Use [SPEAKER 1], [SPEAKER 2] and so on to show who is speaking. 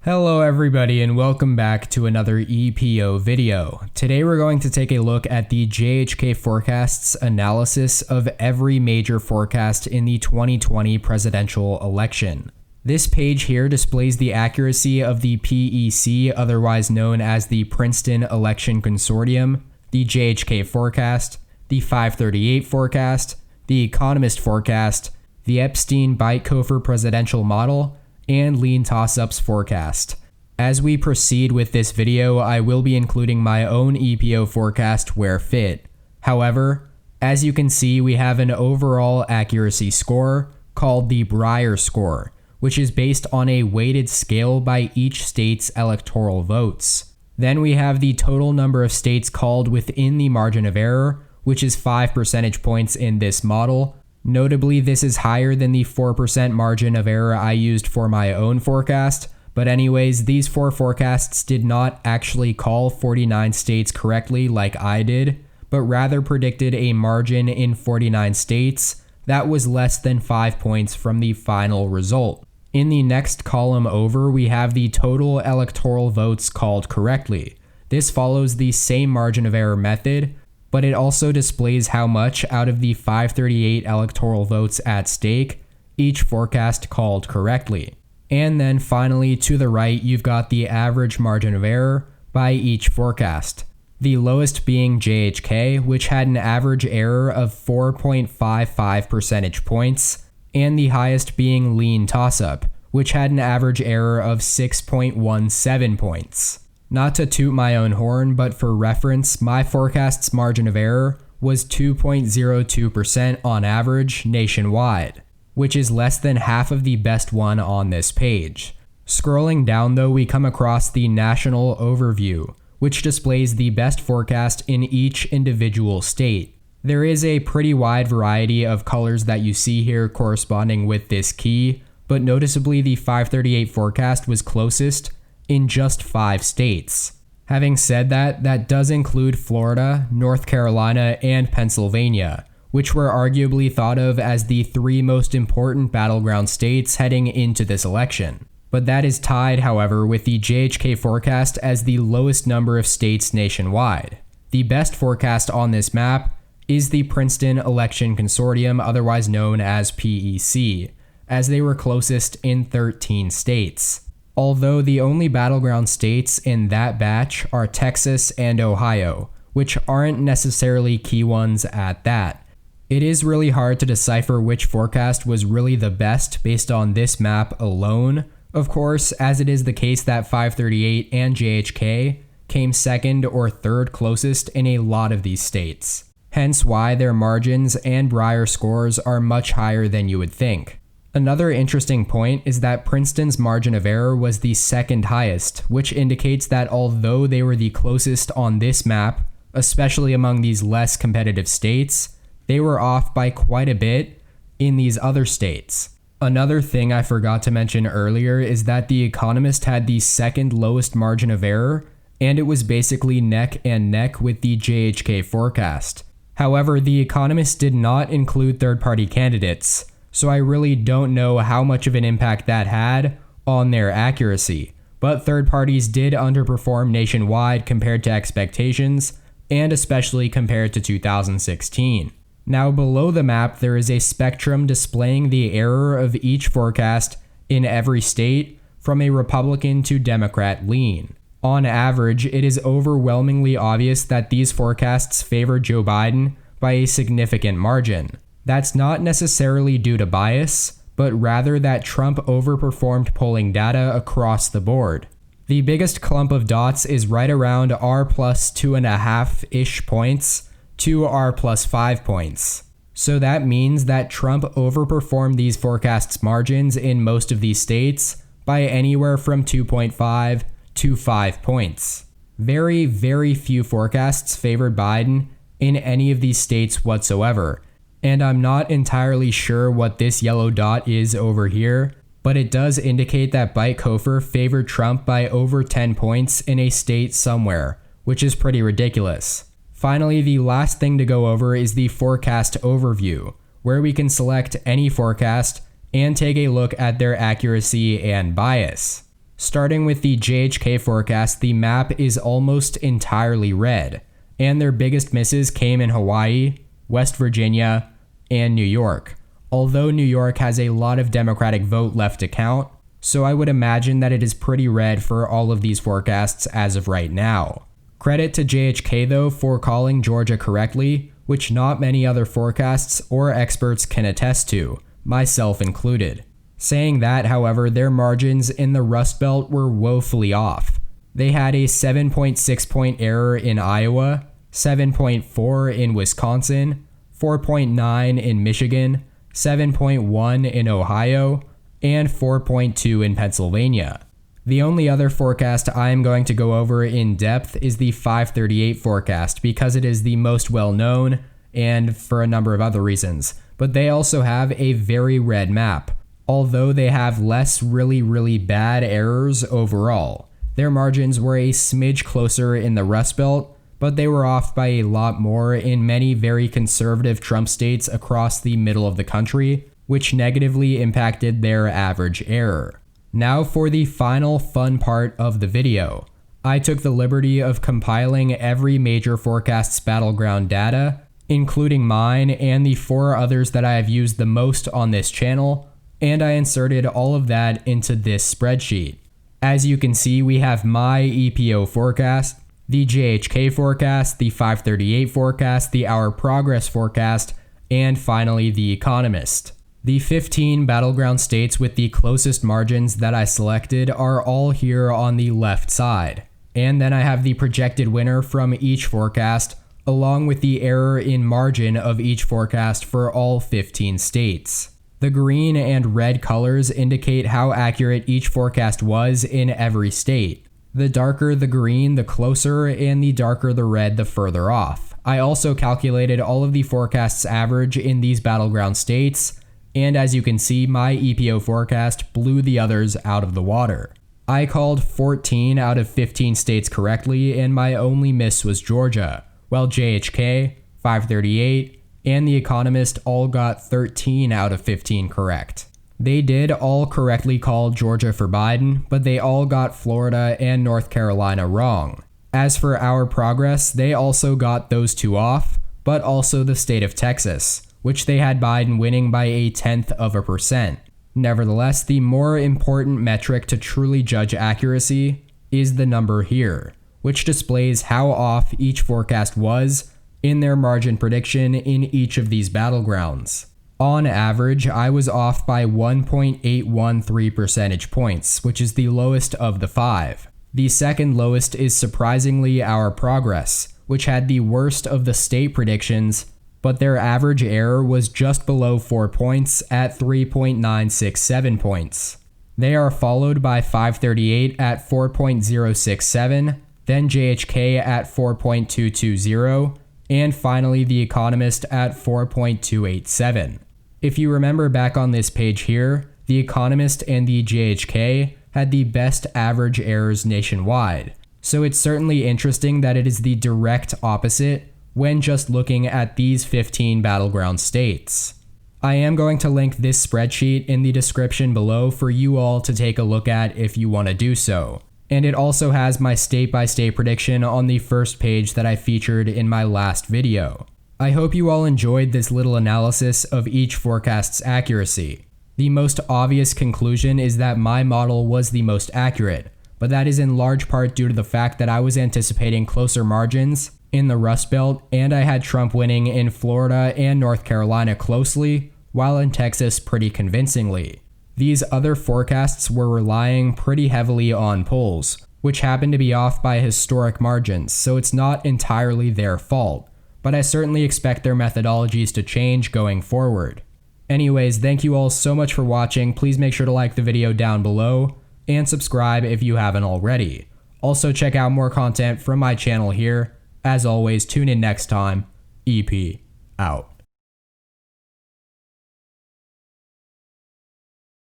[SPEAKER 1] Hello everybody and welcome back to another EPO video. Today we're going to take a look at the JHK forecasts analysis of every major forecast in the 2020 presidential election. This page here displays the accuracy of the PEC, otherwise known as the Princeton Election Consortium, the JHK forecast, the 538 forecast, the Economist forecast, the Epstein-Bytkofer presidential model, and lean toss-ups forecast. As we proceed with this video, I will be including my own EPO forecast where fit. However, as you can see, we have an overall accuracy score called the Breyer score, which is based on a weighted scale by each state's electoral votes. Then we have the total number of states called within the margin of error, which is 5 percentage points in this model. Notably, this is higher than the 4% margin of error I used for my own forecast, but anyways, these four forecasts did not actually call 49 states correctly like I did, but rather predicted a margin in 49 states that was less than 5 points from the final result. In the next column over, we have the total electoral votes called correctly. This follows the same margin of error method, but it also displays how much out of the 538 electoral votes at stake each forecast called correctly. And then finally, to the right, you've got the average margin of error by each forecast. The lowest being JHK, which had an average error of 4.55 percentage points, and the highest being lean toss-up, which had an average error of 6.17 points. Not to toot my own horn, but for reference, my forecast's margin of error was 2.02% on average nationwide, which is less than half of the best one on this page. Scrolling down though, we come across the national overview, which displays the best forecast in each individual state. There is a pretty wide variety of colors that you see here corresponding with this key, but noticeably the 538 forecast was closest in just 5 states. Having said that, that does include Florida, North Carolina, and Pennsylvania, which were arguably thought of as the 3 most important battleground states heading into this election. But that is tied, however, with the JHK forecast as the lowest number of states nationwide. The best forecast on this map is the Princeton Election Consortium, otherwise known as PEC, as they were closest in 13 states. Although the only battleground states in that batch are Texas and Ohio, which aren't necessarily key ones at that. It is really hard to decipher which forecast was really the best based on this map alone, of course, as it is the case that 538 and JHK came second or third closest in a lot of these states. Hence why their margins and Breyer scores are much higher than you would think. Another interesting point is that Princeton's margin of error was the second highest, which indicates that although they were the closest on this map, especially among these less competitive states, they were off by quite a bit in these other states. Another thing I forgot to mention earlier is that the Economist had the second lowest margin of error, and it was basically neck and neck with the JHK forecast. However, the Economist did not include third-party candidates, so I really don't know how much of an impact that had on their accuracy. But third parties did underperform nationwide compared to expectations, and especially compared to 2016. Now below the map, there is a spectrum displaying the error of each forecast in every state from a Republican to Democrat lean. On average, it is overwhelmingly obvious that these forecasts favor Joe Biden by a significant margin. That's not necessarily due to bias, but rather that Trump overperformed polling data across the board. The biggest clump of dots is right around R plus 2.5-ish points to R plus 5 points. So that means that Trump overperformed these forecasts' margins in most of these states by anywhere from 2.5 to 5 points. Very, very few forecasts favored Biden in any of these states whatsoever. And I'm not entirely sure what this yellow dot is over here, but it does indicate that Bytkofer favored Trump by over 10 points in a state somewhere, which is pretty ridiculous. Finally, the last thing to go over is the forecast overview, where we can select any forecast and take a look at their accuracy and bias. Starting with the JHK forecast, the map is almost entirely red, and their biggest misses came in Hawaii, West Virginia, and New York. Although New York has a lot of Democratic vote left to count, so I would imagine that it is pretty red for all of these forecasts as of right now. Credit to JHK though for calling Georgia correctly, which not many other forecasts or experts can attest to, myself included. Saying that, however, their margins in the Rust Belt were woefully off. They had a 7.6 point error in Iowa, 7.4 in Wisconsin, 4.9 in Michigan, 7.1 in Ohio, and 4.2 in Pennsylvania. The only other forecast I am going to go over in depth is the 538 forecast because it is the most well known and for a number of other reasons, but they also have a very red map. Although they have less really bad errors overall. Their margins were a smidge closer in the Rust Belt, but they were off by a lot more in many very conservative Trump states across the middle of the country, which negatively impacted their average error. Now for the final fun part of the video. I took the liberty of compiling every major forecast's battleground data, including mine and the 4 others that I have used the most on this channel, and I inserted all of that into this spreadsheet. As you can see, we have my EPO forecast, the JHK forecast, the 538 forecast, the Our Progress forecast, and finally the Economist. The 15 battleground states with the closest margins that I selected are all here on the left side. And then I have the projected winner from each forecast, along with the error in margin of each forecast for all 15 states. The green and red colors indicate how accurate each forecast was in every state. The darker the green, the closer, and the darker the red, the further off. I also calculated all of the forecasts average in these battleground states, and as you can see, my EPO forecast blew the others out of the water. I called 14 out of 15 states correctly, and my only miss was Georgia, while JHK, 538, and The Economist all got 13 out of 15 correct. They did all correctly call Georgia for Biden, but they all got Florida and North Carolina wrong. As for Our Progress, they also got those 2 off, but also the state of Texas, which they had Biden winning by 0.1%. Nevertheless, the more important metric to truly judge accuracy is the number here, which displays how off each forecast was in their margin prediction in each of these battlegrounds. On average, I was off by 1.813 percentage points, which is the lowest of the 5. The second lowest is surprisingly Our Progress, which had the worst of the state predictions, but their average error was just below 4 points at 3.967 points. They are followed by 538 at 4.067, then JHK at 4.220, and finally The Economist at 4.287. If you remember back on this page here, The Economist and the JHK had the best average errors nationwide, so it's certainly interesting that it is the direct opposite when just looking at these 15 battleground states. I am going to link this spreadsheet in the description below for you all to take a look at if you want to do so. And it also has my state-by-state prediction on the first page that I featured in my last video. I hope you all enjoyed this little analysis of each forecast's accuracy. The most obvious conclusion is that my model was the most accurate, but that is in large part due to the fact that I was anticipating closer margins in the Rust Belt, and I had Trump winning in Florida and North Carolina closely, while in Texas pretty convincingly. These other forecasts were relying pretty heavily on polls, which happened to be off by historic margins, so it's not entirely their fault, but I certainly expect their methodologies to change going forward. Anyways, thank you all so much for watching. Please make sure to like the video down below, and subscribe if you haven't already. Also check out more content from my channel here. As always, tune in next time. EP out.